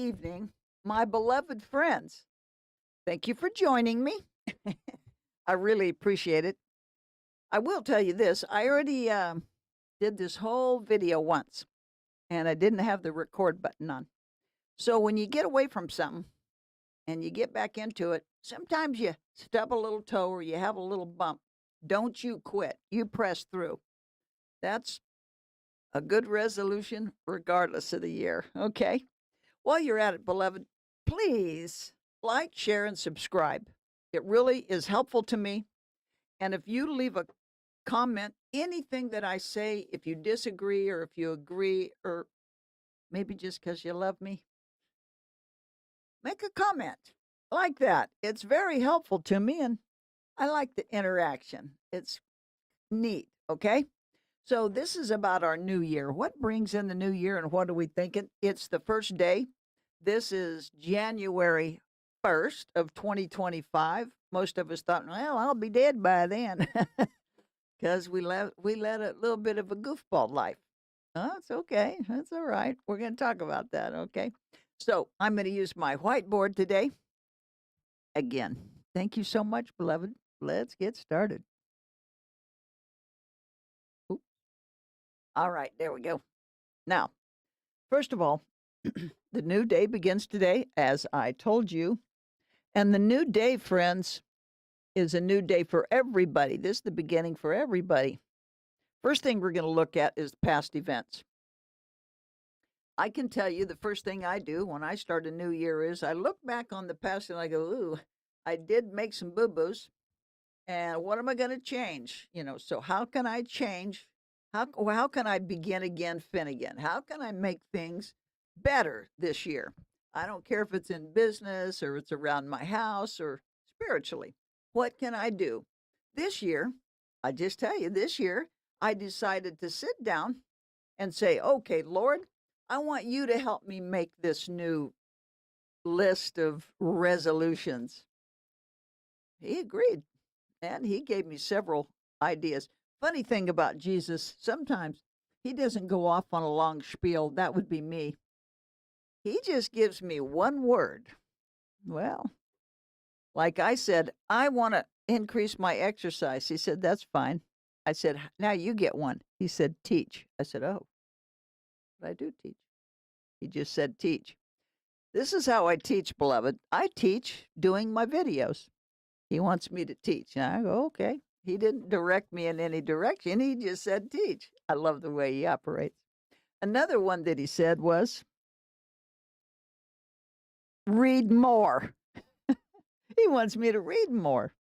evening, my beloved friends. Thank you for joining me. I really appreciate it. I will tell you this, I already did this whole video once, and I didn't have the record button on. So when you get away from something and you get back into it, sometimes you stub a little toe or you have a little bump. Don't you quit. You press through. That's a good resolution regardless of the year. Okay. While you're at it, beloved, please like, share, and subscribe. It really is helpful to me. And if you leave a comment, anything that I say, if you disagree or if you agree, or maybe just because you love me, make a comment like that. It's very helpful to me, and I like the interaction. It's neat, okay? So this is about our new year. What brings in the new year and what are we thinking? It's the first day. This is January 1st of 2025. Most of us thought, well, I'll be dead by then because we led a little bit of a goofball life. Oh, it's okay. That's all right. We're going to talk about that, okay? So I'm going to use my whiteboard today. Again, thank you so much, beloved. Let's get started. Oop. All right, there we go. Now, first of all, the new day begins today, as I told you. And the new day, friends, is a new day for everybody. This is the beginning for everybody. First thing we're going to look at is past events. I can tell you the first thing I do when I start a new year is I look back on the past and I go, ooh, I did make some boo-boos. And what am I going to change? So how can I change? How can I begin again, fin again? How can I make things better this year? I don't care if it's in business or it's around my house or spiritually. What can I do? This year, I just tell you, this year, I decided to sit down and say, okay, Lord, I want you to help me make this new list of resolutions. He agreed, and he gave me several ideas. Funny thing about Jesus, sometimes he doesn't go off on a long spiel. That would be me. He just gives me one word. Well, like I said, I want to increase my exercise. He said, that's fine. I said, now you get one. He said, teach. I said, oh, but I do teach. He just said, teach. This is how I teach, beloved. I teach doing my videos. He wants me to teach. And I go, okay. He didn't direct me in any direction. He just said, teach. I love the way he operates. Another one that he said was, read more. He wants me to read more.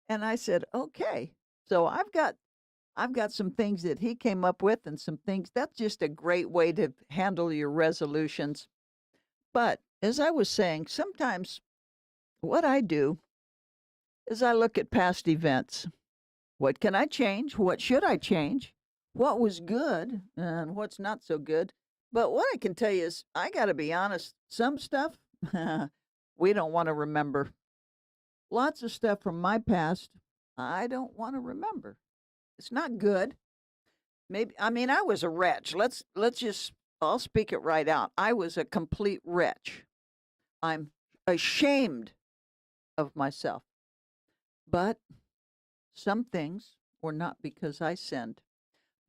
And I said, okay. So I've got some things that he came up with and some things. That's just a great way to handle your resolutions. But as I was saying, sometimes what I do is I look at past events. What can I change? What should I change? What was good and what's not so good? But what I can tell you is, I got to be honest, some stuff we don't want to remember. Lots of stuff from my past I don't want to remember. It's not good. I was a wretch. I'll speak it right out. I was a complete wretch. I'm ashamed of myself. But some things were not because I sinned,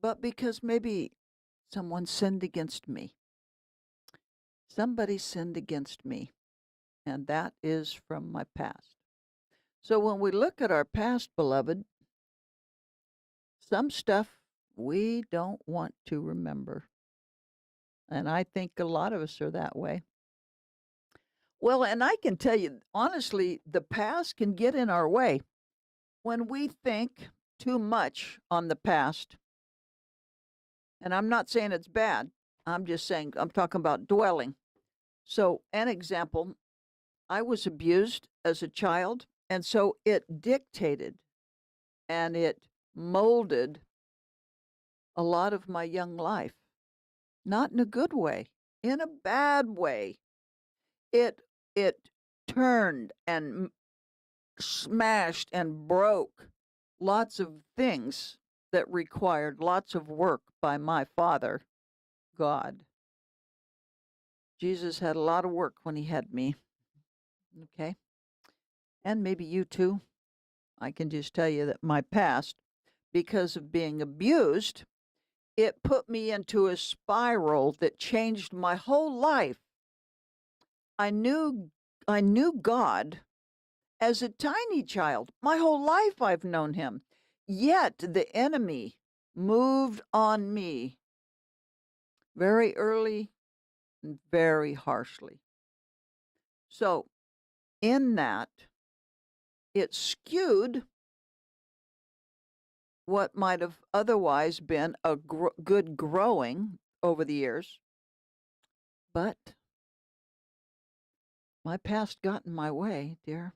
but because maybe someone sinned against me. Somebody sinned against me, and that is from my past. So when we look at our past, beloved, some stuff we don't want to remember. And I think a lot of us are that way. Well, and I can tell you, honestly, the past can get in our way. When we think too much on the past, and I'm not saying it's bad, I'm just saying, I'm talking about dwelling. So, an example, I was abused as a child, and so it dictated and it molded a lot of my young life. Not in a good way, in a bad way. It turned and smashed and broke lots of things that required lots of work by my Father, God. Jesus had a lot of work when he had me. Okay. And maybe you too. I can just tell you that my past, because of being abused, it put me into a spiral that changed my whole life. I knew I knew God as a tiny child. My whole life I've known him. Yet the enemy moved on me very early and very harshly. So, in that, it skewed what might have otherwise been a good growing over the years. But my past got in my way, dear.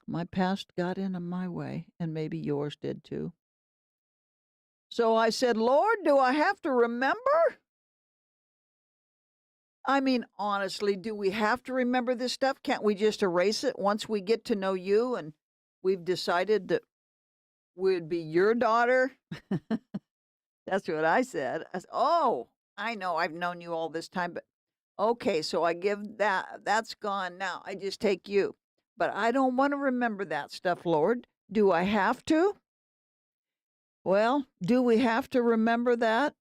My past got in my way, and maybe yours did too. So I said, Lord, do I have to remember? I mean, honestly, do we have to remember this stuff? Can't we just erase it once we get to know you and we've decided that we'd be your daughter? That's what I said. I said, oh, I know I've known you all this time, but okay, so I give that. That's gone now. I just take you. But I don't want to remember that stuff, Lord. Do I have to? Well, do we have to remember that?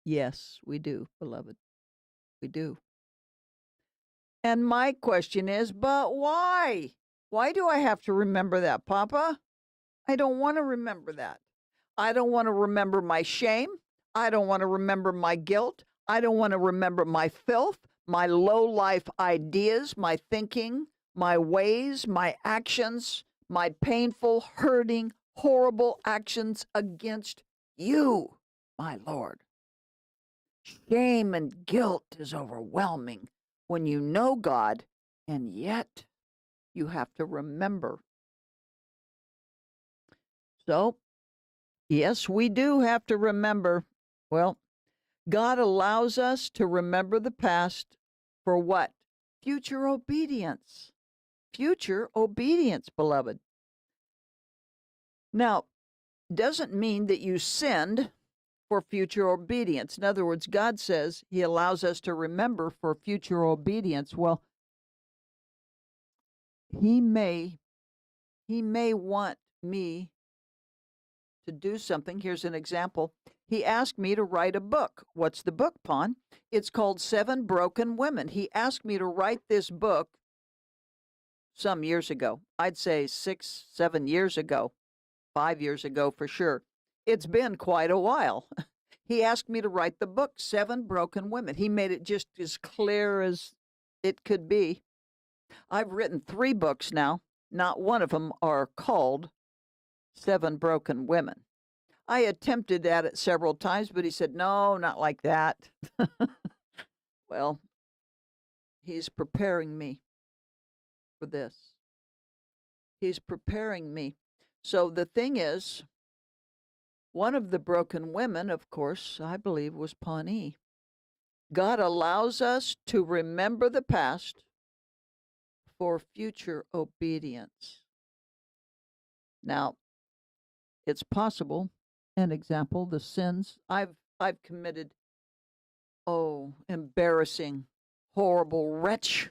Yes, we do, beloved. We do. And my question is, but why? Why do I have to remember that, Papa? I don't want to remember that. I don't want to remember my shame. I don't want to remember my guilt. I don't want to remember my filth, my low life ideas, my thinking, my ways, my actions, my painful, hurting, horrible actions against you, my Lord. Shame and guilt is overwhelming when you know God, and yet you have to remember. So, yes, we do have to remember. Well, God allows us to remember the past for what? Future obedience. Future obedience, beloved. Now, doesn't mean that you sinned for future obedience. In other words, God says he allows us to remember for future obedience. Well, he may want me to do something. Here's an example. He asked me to write a book. What's the book, Pon? It's called Seven Broken Women. He asked me to write this book some years ago. I'd say 6, 7 years ago, 5 years ago for sure. It's been quite a while. He asked me to write the book, Seven Broken Women. He made it just as clear as it could be. I've written 3 books now. Not one of them are called Seven Broken Women. I attempted at it several times, but he said, no, not like that. Well, he's preparing me for this. He's preparing me. So the thing is, one of the broken women, of course, I believe was Pawnee. God allows us to remember the past for future obedience. Now, it's possible. An example, the sins I've committed. Oh, embarrassing, horrible wretch.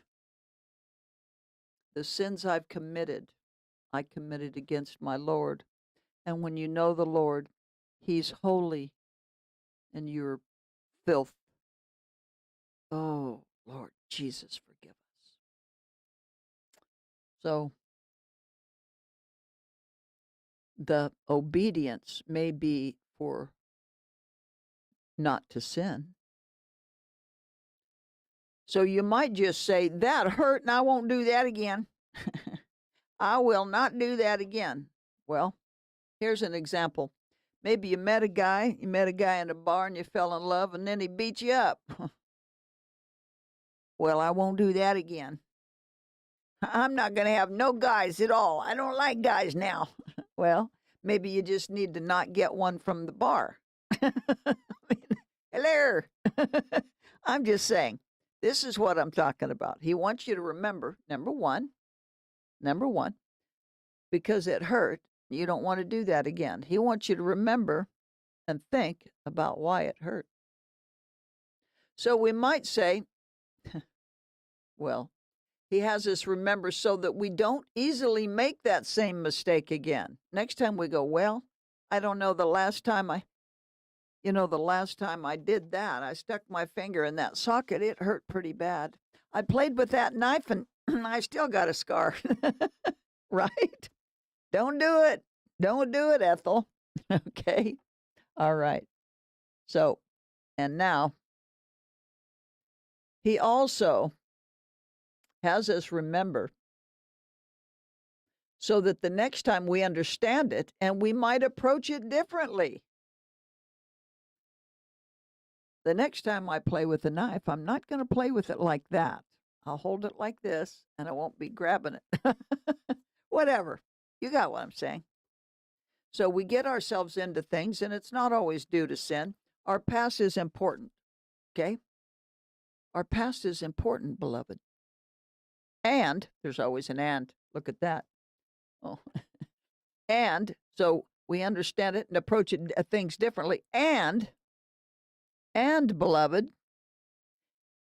The sins I've committed, I committed against my Lord. And when you know the Lord, he's holy and you're filth. Oh, Lord Jesus, forgive us. So the obedience may be for not to sin. So you might just say, that hurt and I won't do that again. I will not do that again. Well, here's an example. Maybe you met a guy in a bar and you fell in love and then he beat you up. Well, I won't do that again. I'm not going to have no guys at all. I don't like guys now. Well, maybe you just need to not get one from the bar. Hello. I'm just saying, this is what I'm talking about. He wants you to remember, number one, because it hurt. You don't want to do that again. He wants you to remember and think about why it hurt. So we might say, well, he has us remember so that we don't easily make that same mistake again. Next time we go, well, I don't know, the last time I did that, I stuck my finger in that socket, it hurt pretty bad. I played with that knife and I still got a scar. Right? Don't do it. Don't do it, Ethel. Okay. All right. So, and now he also has us remember so that the next time we understand it and we might approach it differently. The next time I play with a knife, I'm not going to play with it like that. I'll hold it like this and I won't be grabbing it. Whatever. You got what I'm saying. So we get ourselves into things and it's not always due to sin. Our past is important. Okay? Our past is important, beloved. And there's always an and. Look at that. Oh. And so we understand it and approach it, things differently. And beloved,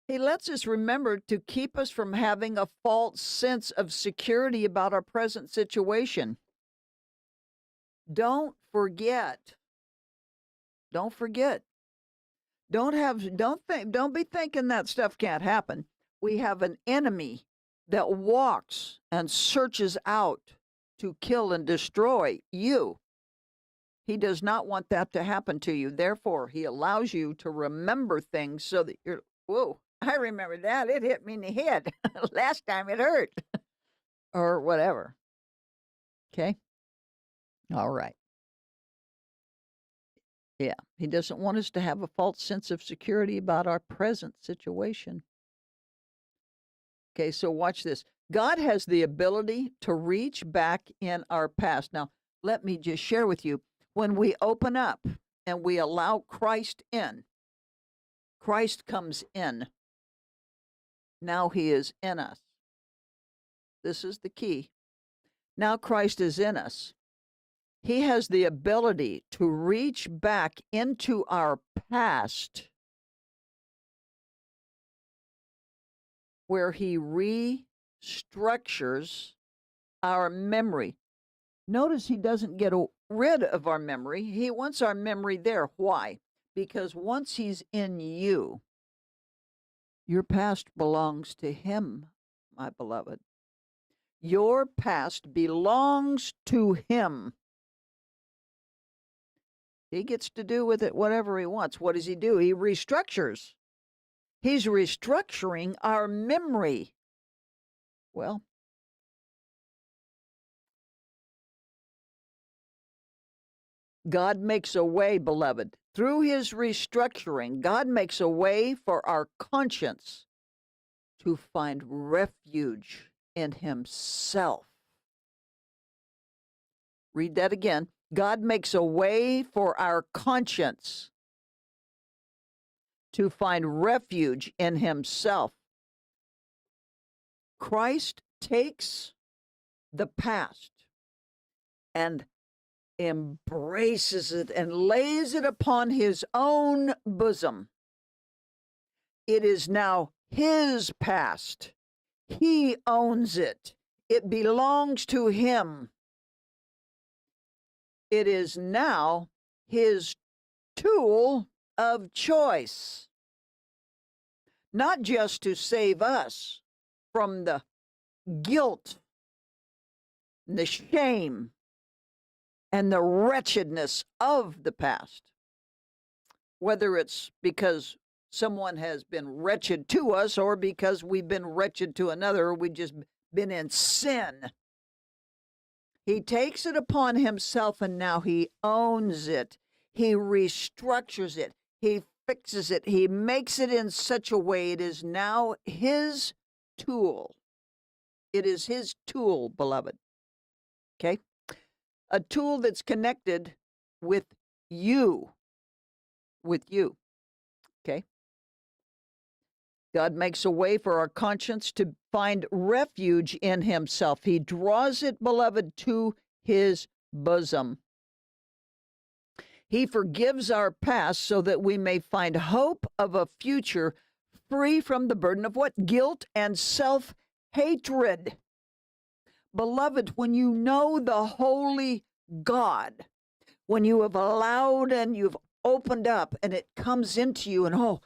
he lets us remember to keep us from having a false sense of security about our present situation. Don't forget. Don't forget. Don't be thinking that stuff can't happen. We have an enemy that walks and searches out to kill and destroy you. He does not want that to happen to you. Therefore, he allows you to remember things so that you're, whoa, I remember that. It hit me in the head. Last time it hurt. Or whatever. Okay? All right. Yeah, he doesn't want us to have a false sense of security about our present situation. Okay, so watch this. God has the ability to reach back in our past. Now, let me just share with you. When we open up and we allow Christ in, Christ comes in. Now he is in us. This is the key. Now Christ is in us. He has the ability to reach back into our past where he restructures our memory. Notice he doesn't get rid of our memory. He wants our memory there. Why? Because once he's in you, your past belongs to him, my beloved. Your past belongs to him. He gets to do with it whatever he wants. What does he do? He restructures. He's restructuring our memory. Well, God makes a way, beloved. Through his restructuring, God makes a way for our conscience to find refuge in himself. Read that again. God makes a way for our conscience to find refuge in himself. Christ takes the past and embraces it and lays it upon his own bosom. It is now his past. He owns it. It belongs to him. It is now his tool of choice, not just to save us from the guilt, the shame, and the wretchedness of the past, whether it's because someone has been wretched to us or because we've been wretched to another, or we've just been in sin. He takes it upon himself and now he owns it. He restructures it. He fixes it. He makes it in such a way it is now his tool. It is his tool, beloved. Okay? A tool that's connected with you. With you. Okay? God makes a way for our conscience to find refuge in himself. He draws it, beloved, to his bosom. He forgives our past so that we may find hope of a future free from the burden of what? Guilt and self-hatred. Beloved, when you know the holy God, when you have allowed and you've opened up and it comes into you and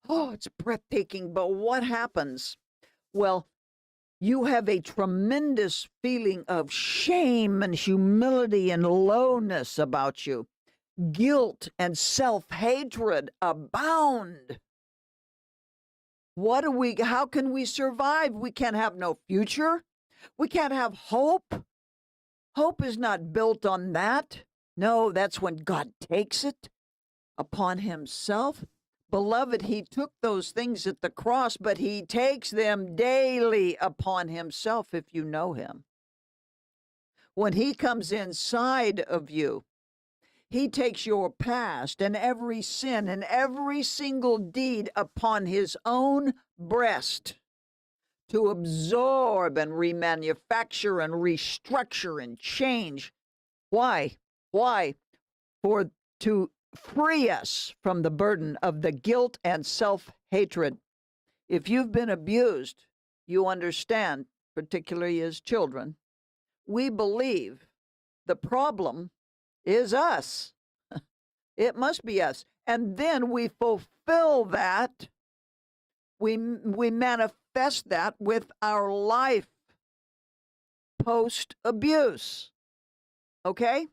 it's breathtaking. But what happens? Well, you have a tremendous feeling of shame and humility and lowness about you. Guilt and self-hatred abound. How can we survive? We can't have no future. We can't have hope. Hope is not built on that. No, that's when God takes it upon himself. Beloved, he took those things at the cross, but he takes them daily upon himself if you know him. When he comes inside of you, he takes your past and every sin and every single deed upon his own breast to absorb and remanufacture and restructure and change. Why? To free us from the burden of the guilt and self-hatred. If you've been abused, you understand, particularly as children, we believe the problem is us. It must be us. And then we fulfill that. We manifest that with our life post-abuse. Okay?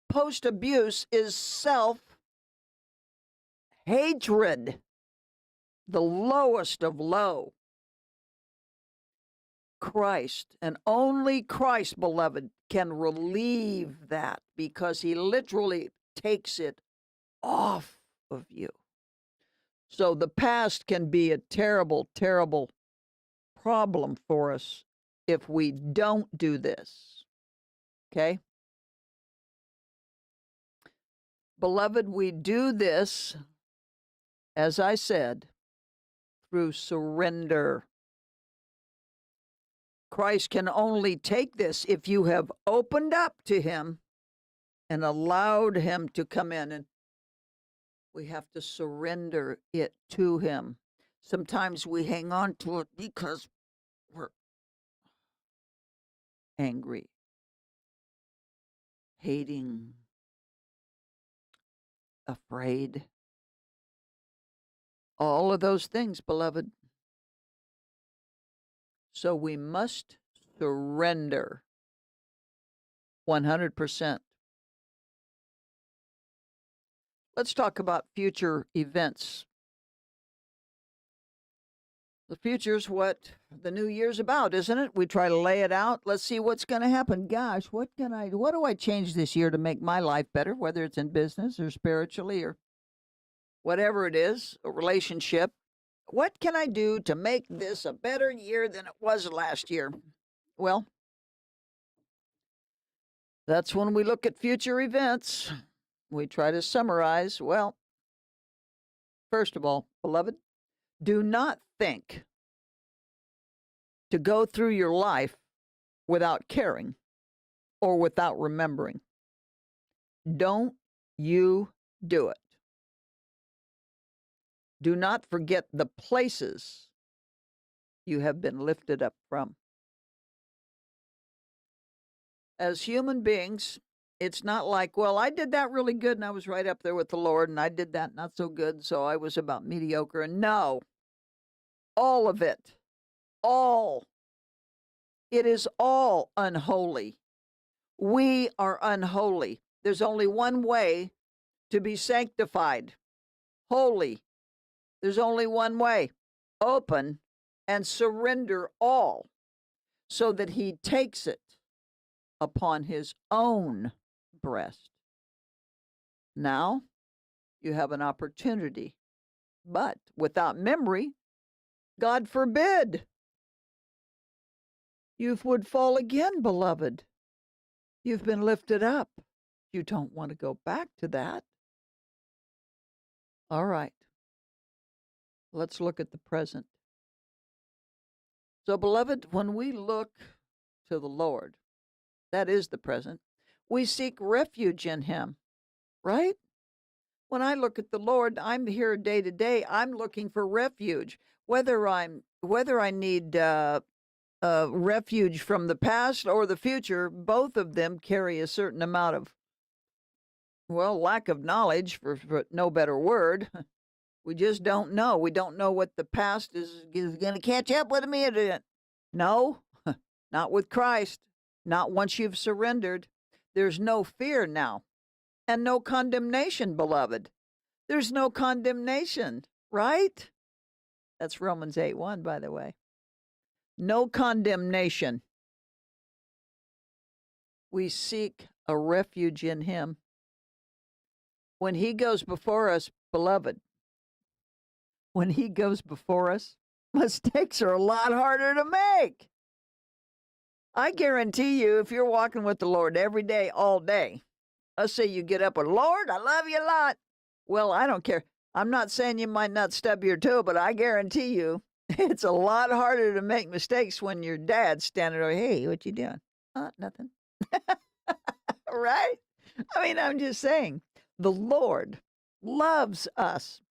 Post-abuse is self-hatred, the lowest of low. Christ, and only Christ, beloved, can relieve that because he literally takes it off of you. So the past can be a terrible, terrible problem for us if we don't do this. Okay? Beloved, we do this, as I said, through surrender. Christ can only take this if you have opened up to him and allowed him to come in. And we have to surrender it to him. Sometimes we hang on to it because we're angry, hating, afraid. All of those things, beloved. So we must surrender 100%. Let's talk about future events. The future's what the new year's about, isn't it? We try to lay it out. Let's see what's going to happen. Gosh, what do I change this year to make my life better, whether it's in business or spiritually or whatever it is, a relationship. What can I do to make this a better year than it was last year? Well, that's when we look at future events. We try to summarize. Well, first of all, beloved, do not think to go through your life without caring or without remembering. Don't you do it. Do not forget the places you have been lifted up from. As human beings, it's not like, well, I did that really good and I was right up there with the Lord, and I did that not so good, so I was about mediocre. And no, all of it, it is all unholy. We are unholy. There's only one way to be sanctified, holy. There's only one way. Open and surrender all so that he takes it upon his own breast. Now you have an opportunity, but without memory, God forbid, you would fall again, beloved. You've been lifted up. You don't want to go back to that. All right. Let's look at the present. So, beloved, when we look to the Lord, that is the present, we seek refuge in him, right? When I look at the Lord, I'm here day to day. I'm looking for refuge, whether I need refuge from the past or the future. Both of them carry a certain amount of, well, lack of knowledge, for no better word. We just don't know. We don't know what the past is going to catch up with me. No, not with Christ. Not once you've surrendered. There's no fear now and no condemnation, beloved. There's no condemnation, right? That's Romans 8:1, by the way. No condemnation. We seek a refuge in him. When he goes before us, beloved, when he goes before us, mistakes are a lot harder to make. I guarantee you, if you're walking with the Lord every day, all day, let's say you get up with, Lord, I love you a lot. Well, I don't care. I'm not saying you might not stub your toe, but I guarantee you, it's a lot harder to make mistakes when your dad's standing there, hey, what you doing? Nothing. Right? I mean, I'm just saying, the Lord loves us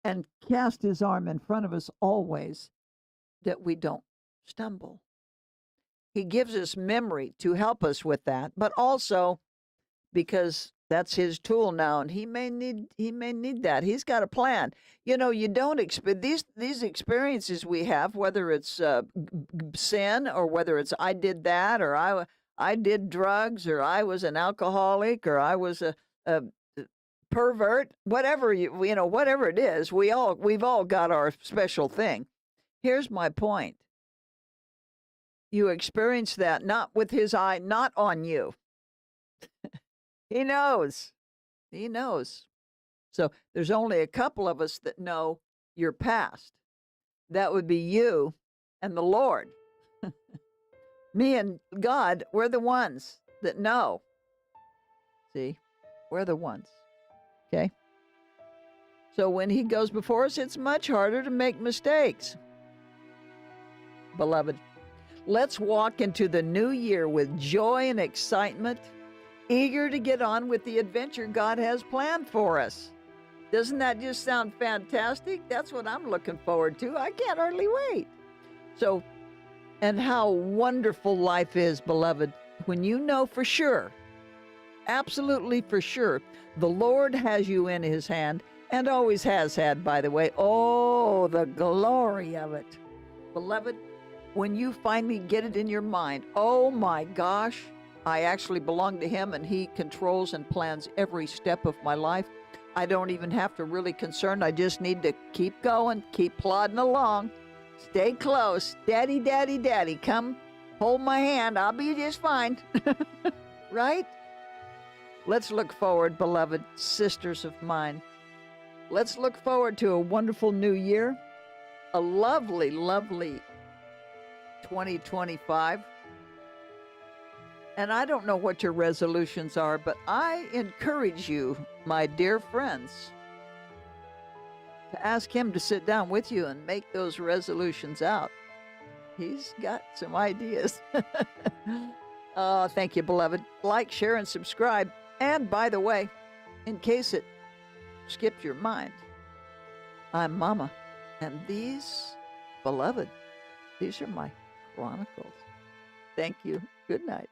and cast his arm in front of us always that we don't stumble. He gives us memory to help us with that, but also because that's his tool now, and he may need that. He's got a plan. You know, you don't expect these experiences we have, whether it's sin or whether it's I did that or I did drugs or I was an alcoholic or I was a pervert, whatever whatever it is, we've all got our special thing. Here's my point. You experience that not with his eye, not on you. He knows. He knows. So there's only a couple of us that know your past. That would be you and the Lord. Me and God, we're the ones that know. See, we're the ones. Okay? So when he goes before us, it's much harder to make mistakes. Beloved, let's walk into the new year with joy and excitement, eager to get on with the adventure God has planned for us. Doesn't that just sound fantastic? That's what I'm looking forward to. I can't hardly wait. So, and how wonderful life is, beloved, when you know for sure, absolutely for sure, the Lord has you in his hand and always has had, by the way. Oh, the glory of it. Beloved, when you finally get it in your mind, oh my gosh, I actually belong to him and he controls and plans every step of my life. I don't even have to really concern. I just need to keep going, keep plodding along. Stay close. Daddy, daddy, daddy, come hold my hand. I'll be just fine. Right? Let's look forward, beloved sisters of mine. Let's look forward to a wonderful new year, a lovely, lovely 2025. And I don't know what your resolutions are, but I encourage you, my dear friends, to ask him to sit down with you and make those resolutions out. He's got some ideas. Oh, thank you, beloved. Like, share, and subscribe. And by the way, in case it skipped your mind, I'm Mama. And these, beloved, these are my Chronicles. Thank you. Good night.